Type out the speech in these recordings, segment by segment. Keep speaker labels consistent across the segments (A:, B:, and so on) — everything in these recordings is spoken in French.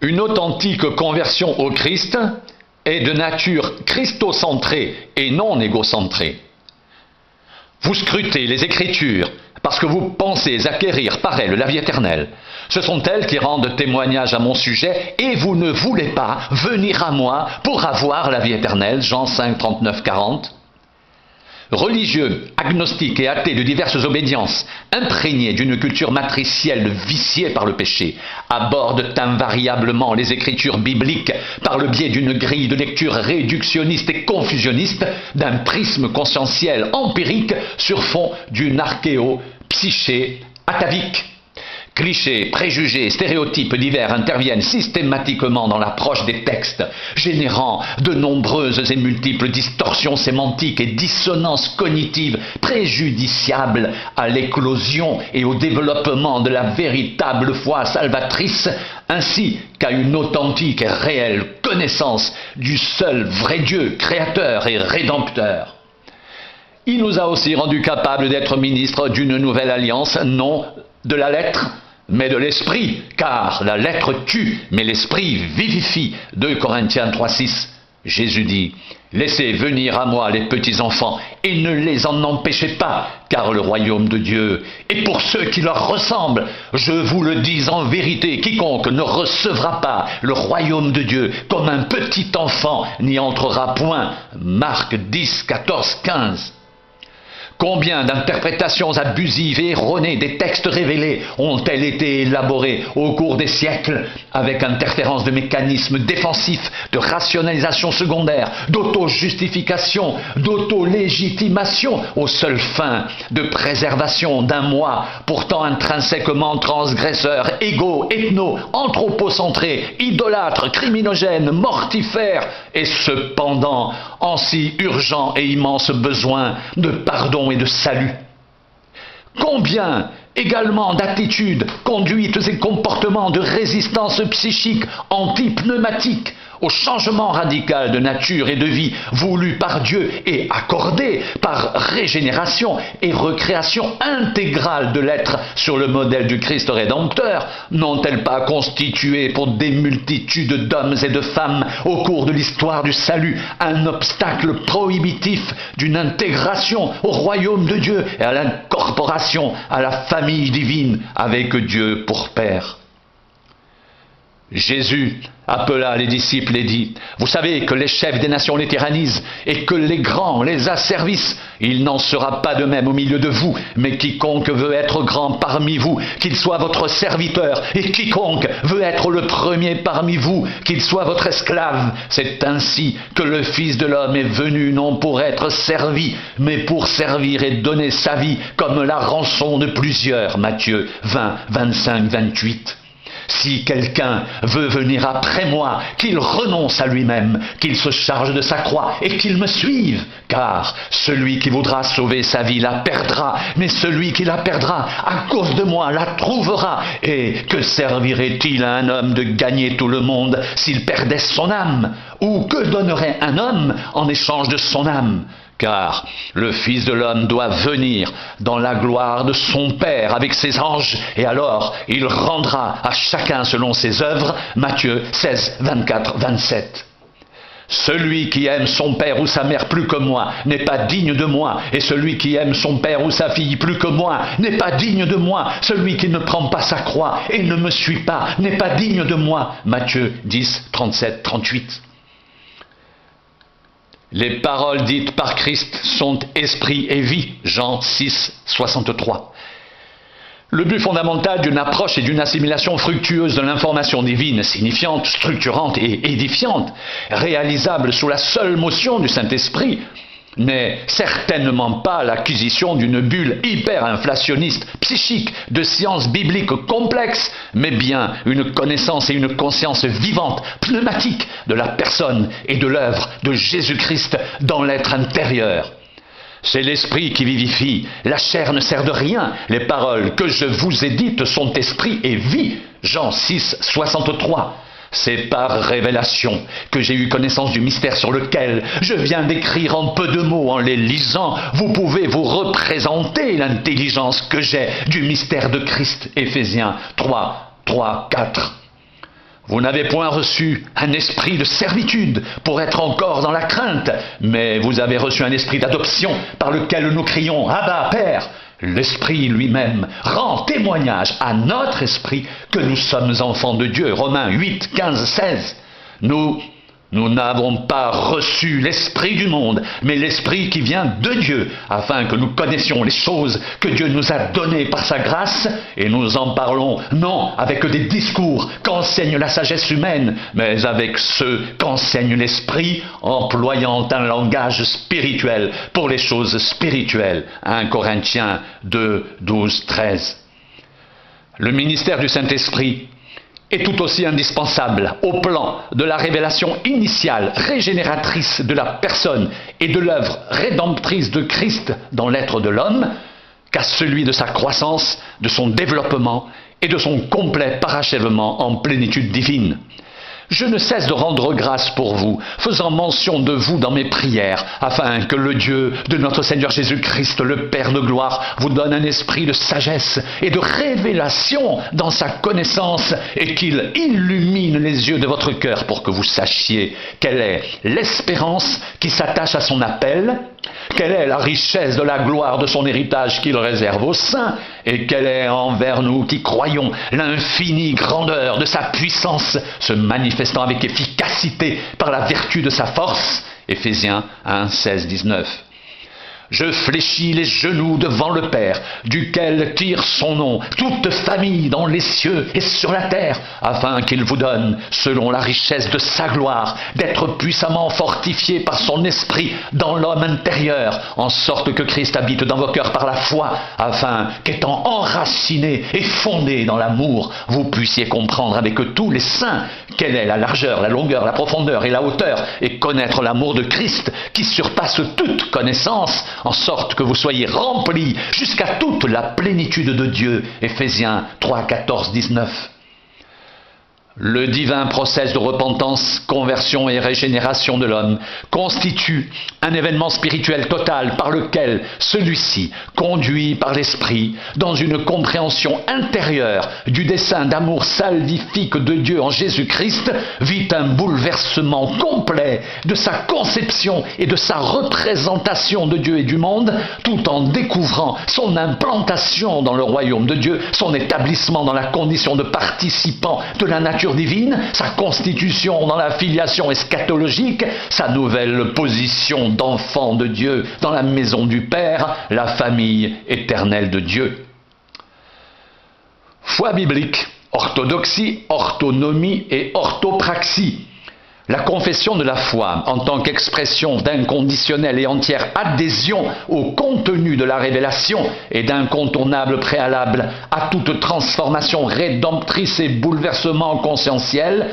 A: Une authentique conversion au Christ est de nature christocentrée et non égocentrée. Vous scrutez les Écritures parce que vous pensez acquérir par elles la vie éternelle. Ce sont elles qui rendent témoignage à mon sujet et vous ne voulez pas venir à moi pour avoir la vie éternelle. Jean 5, 39, 40. Religieux, agnostiques et athées de diverses obédiences, imprégnés d'une culture matricielle viciée par le péché, abordent invariablement les Écritures bibliques par le biais d'une grille de lecture réductionniste et confusionniste, d'un prisme conscientiel empirique sur fond d'une archéo-psyché atavique. Clichés, préjugés, stéréotypes divers interviennent systématiquement dans l'approche des textes, générant de nombreuses et multiples distorsions sémantiques et dissonances cognitives préjudiciables à l'éclosion et au développement de la véritable foi salvatrice, ainsi qu'à une authentique et réelle connaissance du seul vrai Dieu, créateur et rédempteur. Il nous a aussi rendus capables d'être ministres d'une nouvelle alliance, non de la lettre, mais de l'esprit, car la lettre tue, mais l'esprit vivifie. 2 Corinthiens 3,6. Jésus dit, « Laissez venir à moi les petits enfants, et ne les en empêchez pas, car le royaume de Dieu est pour ceux qui leur ressemblent. Je vous le dis en vérité, quiconque ne recevra pas le royaume de Dieu comme un petit enfant n'y entrera point. » Marc 10, 14, 15. Combien d'interprétations abusives et erronées des textes révélés ont-elles été élaborées au cours des siècles avec interférence de mécanismes défensifs, de rationalisation secondaire, d'auto-justification, d'auto-légitimation aux seules fins de préservation d'un moi pourtant intrinsèquement transgresseur, égo, ethno, anthropocentré, idolâtre, criminogène, mortifère et cependant en si urgent et immense besoin de pardon et de salut. Combien également d'attitudes, conduites et comportements de résistance psychique anti-pneumatique au changement radical de nature et de vie voulu par Dieu et accordé par régénération et recréation intégrale de l'être sur le modèle du Christ rédempteur, n'ont-elles pas constitué pour des multitudes d'hommes et de femmes au cours de l'histoire du salut un obstacle prohibitif d'une intégration au royaume de Dieu et à l'incorporation à la famille divine avec Dieu pour Père? Jésus appela les disciples et dit, « Vous savez que les chefs des nations les tyrannisent et que les grands les asservissent. Il n'en sera pas de même au milieu de vous, mais quiconque veut être grand parmi vous, qu'il soit votre serviteur, et quiconque veut être le premier parmi vous, qu'il soit votre esclave. C'est ainsi que le Fils de l'homme est venu non pour être servi, mais pour servir et donner sa vie comme la rançon de plusieurs. » Matthieu 20, 25, 28. Si quelqu'un veut venir après moi, qu'il renonce à lui-même, qu'il se charge de sa croix et qu'il me suive. Car celui qui voudra sauver sa vie la perdra, mais celui qui la perdra à cause de moi la trouvera. Et que servirait-il à un homme de gagner tout le monde s'il perdait son âme? Ou que donnerait un homme en échange de son âme? Car le Fils de l'homme doit venir dans la gloire de son Père avec ses anges, et alors il rendra à chacun selon ses œuvres. Matthieu 16, 24, 27. Celui qui aime son père ou sa mère plus que moi n'est pas digne de moi, et celui qui aime son père ou sa fille plus que moi n'est pas digne de moi. Celui qui ne prend pas sa croix et ne me suit pas n'est pas digne de moi. Matthieu 10, 37, 38. Les paroles dites par Christ sont esprit et vie. Jean 6, 63. Le but fondamental d'une approche et d'une assimilation fructueuse de l'information divine, signifiante, structurante et édifiante, réalisable sous la seule motion du Saint-Esprit, n'est certainement pas l'acquisition d'une bulle hyper-inflationniste, psychique, de sciences bibliques complexes, mais bien une connaissance et une conscience vivante, pneumatique de la personne et de l'œuvre de Jésus-Christ dans l'être intérieur. C'est l'esprit qui vivifie, la chair ne sert de rien. Les paroles que je vous ai dites sont esprit et vie. Jean 6, 63. C'est par révélation que j'ai eu connaissance du mystère sur lequel je viens d'écrire en peu de mots. En les lisant, vous pouvez vous représenter l'intelligence que j'ai du mystère de Christ. Éphésiens 3, 3, 4. Vous n'avez point reçu un esprit de servitude pour être encore dans la crainte, mais vous avez reçu un esprit d'adoption par lequel nous crions « Abba, Père !» L'Esprit lui-même rend témoignage à notre esprit que nous sommes enfants de Dieu. Romains 8, 15, 16. Nous n'avons pas reçu l'esprit du monde, mais l'esprit qui vient de Dieu, afin que nous connaissions les choses que Dieu nous a données par sa grâce, et nous en parlons non avec des discours qu'enseigne la sagesse humaine, mais avec ceux qu'enseigne l'esprit, employant un langage spirituel pour les choses spirituelles. 1 Corinthiens 2, 12, 13. Le ministère du Saint-Esprit est tout aussi indispensable au plan de la révélation initiale, régénératrice de la personne et de l'œuvre rédemptrice de Christ dans l'être de l'homme, qu'à celui de sa croissance, de son développement et de son complet parachèvement en plénitude divine. Je ne cesse de rendre grâce pour vous, faisant mention de vous dans mes prières, afin que le Dieu de notre Seigneur Jésus-Christ, le Père de gloire, vous donne un esprit de sagesse et de révélation dans sa connaissance, et qu'il illumine les yeux de votre cœur pour que vous sachiez quelle est l'espérance qui s'attache à son appel, quelle est la richesse de la gloire de son héritage qu'il réserve aux saints, et quelle est envers nous qui croyons l'infinie grandeur de sa puissance, se manifestant avec efficacité par la vertu de sa force. Éphésiens 1, 16, 19. Je fléchis les genoux devant le Père, duquel tire son nom toute famille dans les cieux et sur la terre, afin qu'il vous donne, selon la richesse de sa gloire, d'être puissamment fortifié par son esprit dans l'homme intérieur, en sorte que Christ habite dans vos cœurs par la foi, afin qu'étant enraciné et fondé dans l'amour, vous puissiez comprendre avec tous les saints quelle est la largeur, la longueur, la profondeur et la hauteur, et connaître l'amour de Christ qui surpasse toute connaissance, en sorte que vous soyez remplis jusqu'à toute la plénitude de Dieu. Éphésiens 3, 14, 19. Le divin processus de repentance, conversion et régénération de l'homme constitue un événement spirituel total par lequel celui-ci, conduit par l'Esprit, dans une compréhension intérieure du dessein d'amour salvifique de Dieu en Jésus-Christ, vit un bouleversement complet de sa conception et de sa représentation de Dieu et du monde, tout en découvrant son implantation dans le royaume de Dieu, son établissement dans la condition de participant de la nature divine, sa constitution dans la filiation eschatologique, sa nouvelle position d'enfant de Dieu dans la maison du Père, la famille éternelle de Dieu. Foi biblique, orthodoxie, orthonomie et orthopraxie. La confession de la foi, en tant qu'expression d'inconditionnelle et entière adhésion au contenu de la révélation et d'incontournable préalable à toute transformation rédemptrice et bouleversement conscientiel,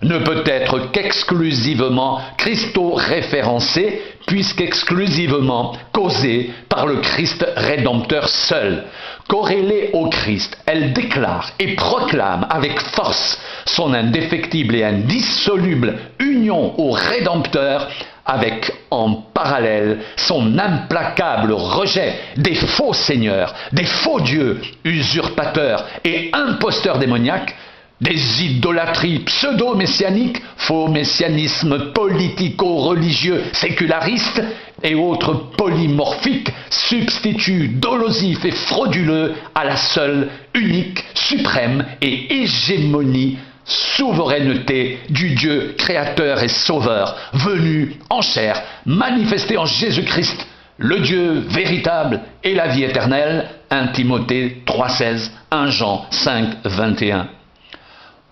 A: ne peut être qu'exclusivement christo-référencée, puisqu'exclusivement causée par le Christ rédempteur seul. Corrélée au Christ, elle déclare et proclame avec force son indéfectible et indissoluble union au Rédempteur, avec en parallèle son implacable rejet des faux seigneurs, des faux dieux, usurpateurs et imposteurs démoniaques, des idolâtries pseudo-messianiques, faux messianisme politico-religieux séculariste et autres polymorphiques, substituts dolosifs et frauduleux à la seule, unique, suprême et hégémonie, souveraineté du Dieu créateur et sauveur, venu en chair, manifesté en Jésus-Christ, le Dieu véritable et la vie éternelle. 1 Timothée 3,16, 1 Jean 5, 21.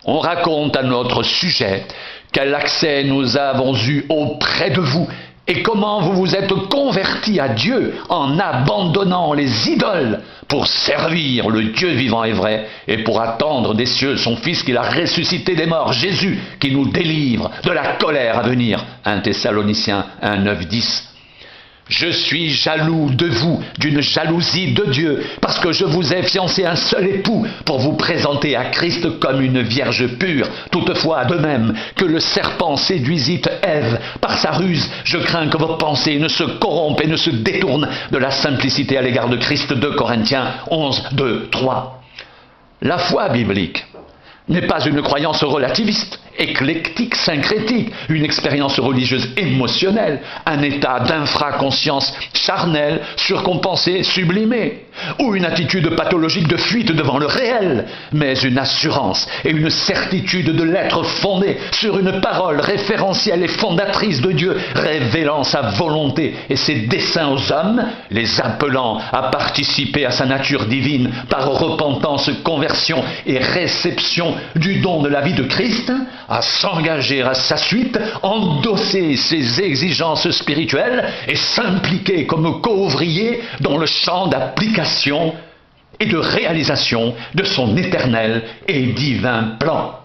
A: On raconte à notre sujet quel accès nous avons eu auprès de vous et comment vous vous êtes convertis à Dieu en abandonnant les idoles pour servir le Dieu vivant et vrai et pour attendre des cieux son Fils qu'il a ressuscité des morts, Jésus, qui nous délivre de la colère à venir. 1 Thessaloniciens 1, 9, 10. Je suis jaloux de vous, d'une jalousie de Dieu, parce que je vous ai fiancé un seul époux pour vous présenter à Christ comme une vierge pure. Toutefois, de même que le serpent séduisit Ève par sa ruse, je crains que vos pensées ne se corrompent et ne se détournent de la simplicité à l'égard de Christ. 2 Corinthiens 11, 2, 3. La foi biblique n'est pas une croyance relativiste, éclectique, syncrétique, une expérience religieuse émotionnelle, un état d'infraconscience charnelle, surcompensé, sublimé, ou une attitude pathologique de fuite devant le réel, mais une assurance et une certitude de l'être fondée sur une parole référentielle et fondatrice de Dieu, révélant sa volonté et ses desseins aux hommes, les appelant à participer à sa nature divine par repentance, conversion et réception du don de la vie de Christ, à s'engager à sa suite, endosser ses exigences spirituelles et s'impliquer comme co-ouvrier dans le champ d'application et de réalisation de son éternel et divin plan.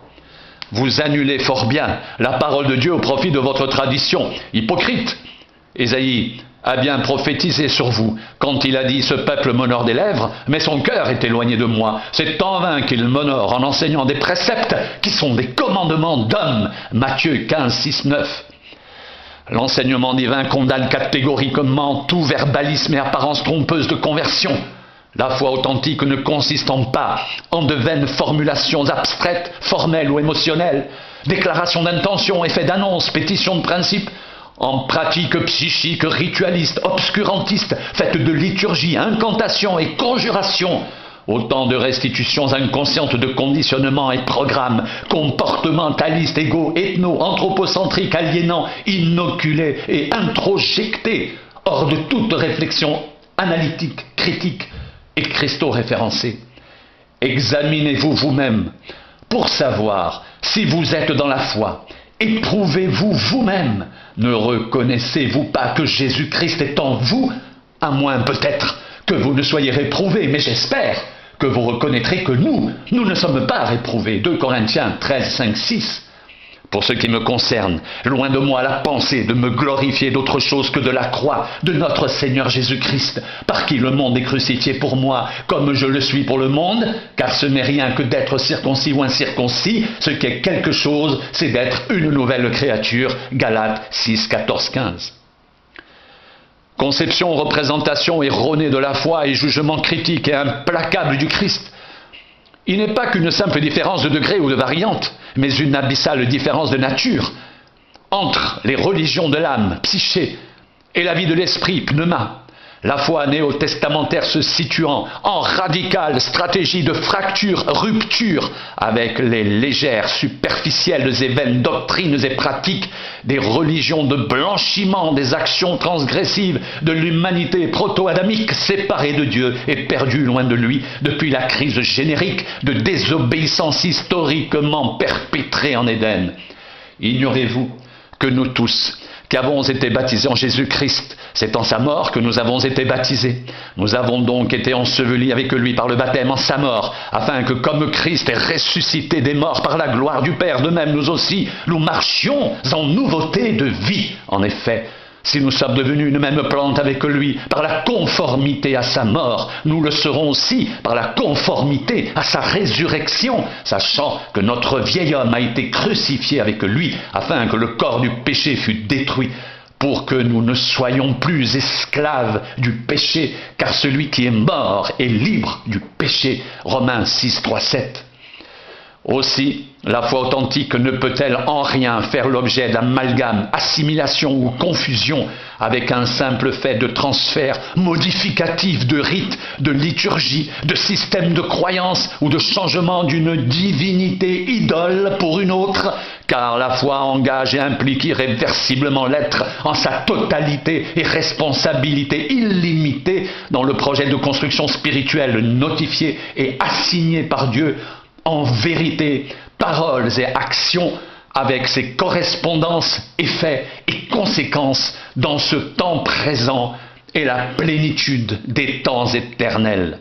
A: Vous annulez fort bien la parole de Dieu au profit de votre tradition. Hypocrite! Ésaïe a bien prophétisé sur vous quand il a dit « Ce peuple m'honore des lèvres, mais son cœur est éloigné de moi. C'est en vain qu'il m'honore en enseignant des préceptes qui sont des commandements d'hommes. » Matthieu 15, 6, 9. L'enseignement divin condamne catégoriquement tout verbalisme et apparence trompeuse de conversion. La foi authentique ne consistant pas en de vaines formulations abstraites, formelles ou émotionnelles, déclarations d'intention, effets d'annonce, pétitions de principe, en pratique psychique, ritualiste, obscurantiste, faite de liturgie, incantation et conjuration, autant de restitutions inconscientes de conditionnements et programmes, comportementalistes, égaux, ethno, anthropocentriques, aliénants, inoculés et introjectés, hors de toute réflexion analytique, critique et christo-référencée. Examinez-vous vous-même pour savoir si vous êtes dans la foi. Éprouvez-vous vous-même. Ne reconnaissez-vous pas que Jésus-Christ est en vous, à moins peut-être que vous ne soyez réprouvés, mais j'espère que vous reconnaîtrez que nous ne sommes pas réprouvés. 2 Corinthiens 13, 5, 6. Pour ce qui me concerne, loin de moi la pensée de me glorifier d'autre chose que de la croix de notre Seigneur Jésus-Christ, par qui le monde est crucifié pour moi, comme je le suis pour le monde, car ce n'est rien que d'être circoncis ou incirconcis, ce qui est quelque chose, c'est d'être une nouvelle créature. Galates 6, 14, 15. Conception, représentation erronée de la foi et jugement critique et implacable du Christ. Il n'est pas qu'une simple différence de degré ou de variante, mais une abyssale différence de nature entre les religions de l'âme, psyché, et la vie de l'esprit, pneuma. La foi néo-testamentaire se situant en radicale stratégie de fracture, rupture avec les légères, superficielles et vaines doctrines et pratiques des religions de blanchiment des actions transgressives de l'humanité proto-adamique séparée de Dieu et perdue loin de lui depuis la crise générique de désobéissance historiquement perpétrée en Éden. Ignorez-vous que nous tous, qui avons été baptisés en Jésus-Christ, c'est en sa mort que nous avons été baptisés. Nous avons donc été ensevelis avec lui par le baptême en sa mort, afin que comme Christ est ressuscité des morts par la gloire du Père, de même nous aussi, nous marchions en nouveauté de vie. En effet, si nous sommes devenus une même plante avec lui par la conformité à sa mort, nous le serons aussi par la conformité à sa résurrection, sachant que notre vieil homme a été crucifié avec lui, afin que le corps du péché fût détruit, pour que nous ne soyons plus esclaves du péché, car celui qui est mort est libre du péché. Romains 6, 3, 7. Aussi, la foi authentique ne peut-elle en rien faire l'objet d'amalgame, assimilation ou confusion avec un simple fait de transfert modificatif de rites, de liturgie, de système de croyance ou de changement d'une divinité idole pour une autre, car la foi engage et implique irréversiblement l'être en sa totalité et responsabilité illimitée dans le projet de construction spirituelle notifié et assigné par Dieu en vérité, paroles et actions avec ses correspondances, effets et conséquences dans ce temps présent et la plénitude des temps éternels.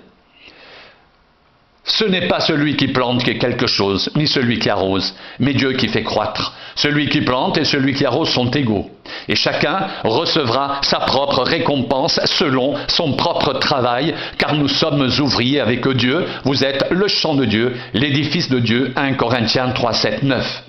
A: Ce n'est pas celui qui plante qui est quelque chose, ni celui qui arrose, mais Dieu qui fait croître. Celui qui plante et celui qui arrose sont égaux. Et chacun recevra sa propre récompense selon son propre travail, car nous sommes ouvriers avec Dieu. Vous êtes le champ de Dieu, l'édifice de Dieu. 1 Corinthiens 3, 7, 9.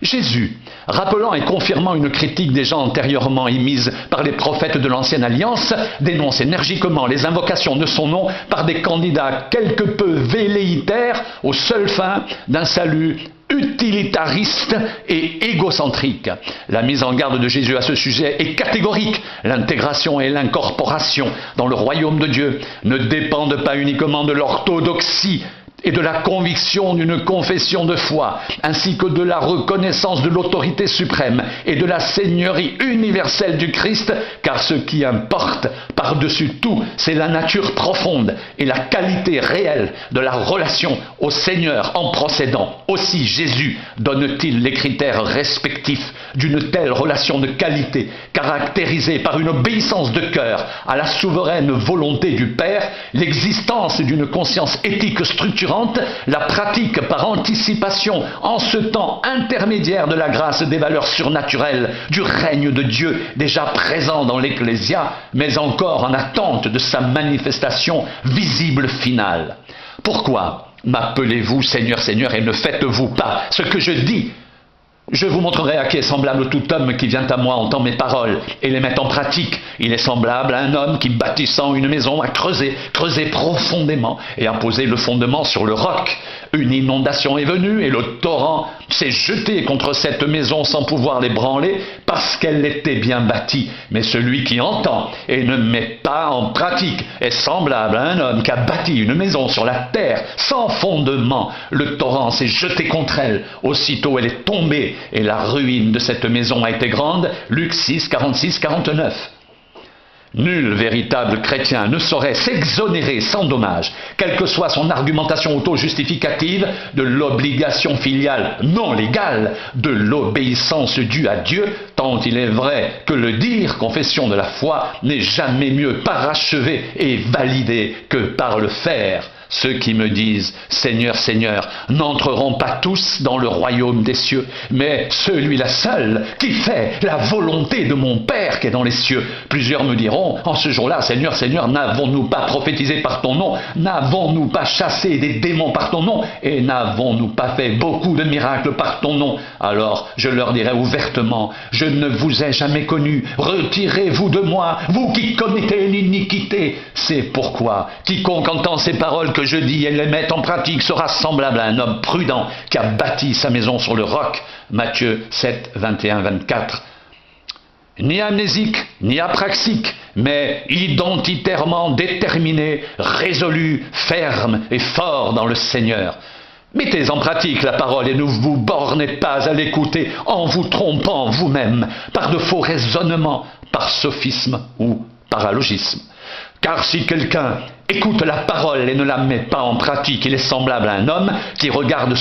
A: Jésus, rappelant et confirmant une critique déjà antérieurement émise par les prophètes de l'Ancienne Alliance, dénonce énergiquement les invocations de son nom par des candidats quelque peu velléitaires utilitaire aux seules fins d'un salut utilitariste et égocentrique. La mise en garde de Jésus à ce sujet est catégorique. L'intégration et l'incorporation dans le royaume de Dieu ne dépendent pas uniquement de l'orthodoxie et de la conviction d'une confession de foi, ainsi que de la reconnaissance de l'autorité suprême et de la seigneurie universelle du Christ, car ce qui importe par-dessus tout, c'est la nature profonde et la qualité réelle de la relation au Seigneur en procédant. Aussi Jésus donne-t-il les critères respectifs d'une telle relation de qualité, caractérisée par une obéissance de cœur à la souveraine volonté du Père, l'existence d'une conscience éthique structurante, la pratique par anticipation en ce temps intermédiaire de la grâce des valeurs surnaturelles du règne de Dieu déjà présent dans l'Ecclésia, mais encore en attente de sa manifestation visible finale. Pourquoi m'appelez-vous Seigneur, Seigneur, et ne faites-vous pas ce que je dis ? Je vous montrerai à qui est semblable tout homme qui vient à moi entend mes paroles et les met en pratique. Il est semblable à un homme qui, bâtissant une maison, a creusé profondément et a posé le fondement sur le roc. Une inondation est venue et le torrent s'est jeté contre cette maison sans pouvoir l'ébranler parce qu'elle était bien bâtie. Mais celui qui entend et ne met pas en pratique est semblable à un homme qui a bâti une maison sur la terre sans fondement. Le torrent s'est jeté contre elle. Aussitôt elle est tombée et la ruine de cette maison a été grande. Luc 6, 46, 49. Nul véritable chrétien ne saurait s'exonérer sans dommage, quelle que soit son argumentation auto-justificative, de l'obligation filiale non légale, de l'obéissance due à Dieu, tant il est vrai que le dire, confession de la foi, n'est jamais mieux parachevé et validé que par le faire. Ceux qui me disent « Seigneur, Seigneur » n'entreront pas tous dans le royaume des cieux, mais celui-là seul qui fait la volonté de mon Père qui est dans les cieux. Plusieurs me diront en ce jour-là « Seigneur, Seigneur, n'avons-nous pas prophétisé par ton nom? N'avons-nous pas chassé des démons par ton nom? Et n'avons-nous pas fait beaucoup de miracles par ton nom ?» Alors je leur dirai ouvertement « Je ne vous ai jamais connu, retirez-vous de moi, vous qui commettez l'iniquité. » C'est pourquoi quiconque entend ces paroles que je dis et les met en pratique sera semblable à un homme prudent qui a bâti sa maison sur le roc. Matthieu 7, 21, 24. Ni amnésique, ni apraxique, mais identitairement déterminé, résolu, ferme et fort dans le Seigneur. Mettez en pratique la parole et ne vous bornez pas à l'écouter en vous trompant vous-même par de faux raisonnements, par sophisme ou paralogisme. Car si quelqu'un écoute la parole et ne la met pas en pratique, il est semblable à un homme qui regarde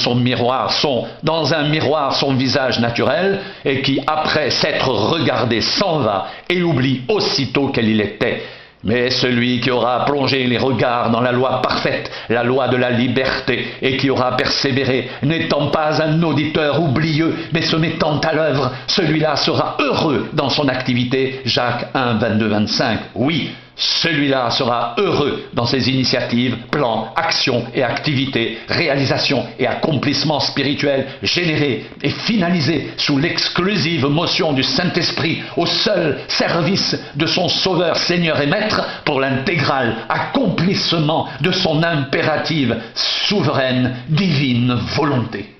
A: dans un miroir son visage naturel et qui, après s'être regardé, s'en va et oublie aussitôt quel il était. Mais celui qui aura plongé les regards dans la loi parfaite, la loi de la liberté, et qui aura persévéré, n'étant pas un auditeur oublieux, mais se mettant à l'œuvre, celui-là sera heureux dans son activité. Jacques 1, 22, 25. Oui, celui-là sera heureux dans ses initiatives, plans, actions et activités, réalisations et accomplissements spirituels générés et finalisés sous l'exclusive motion du Saint-Esprit au seul service de son Sauveur, Seigneur et Maître pour l'intégral accomplissement de son impérative, souveraine, divine volonté.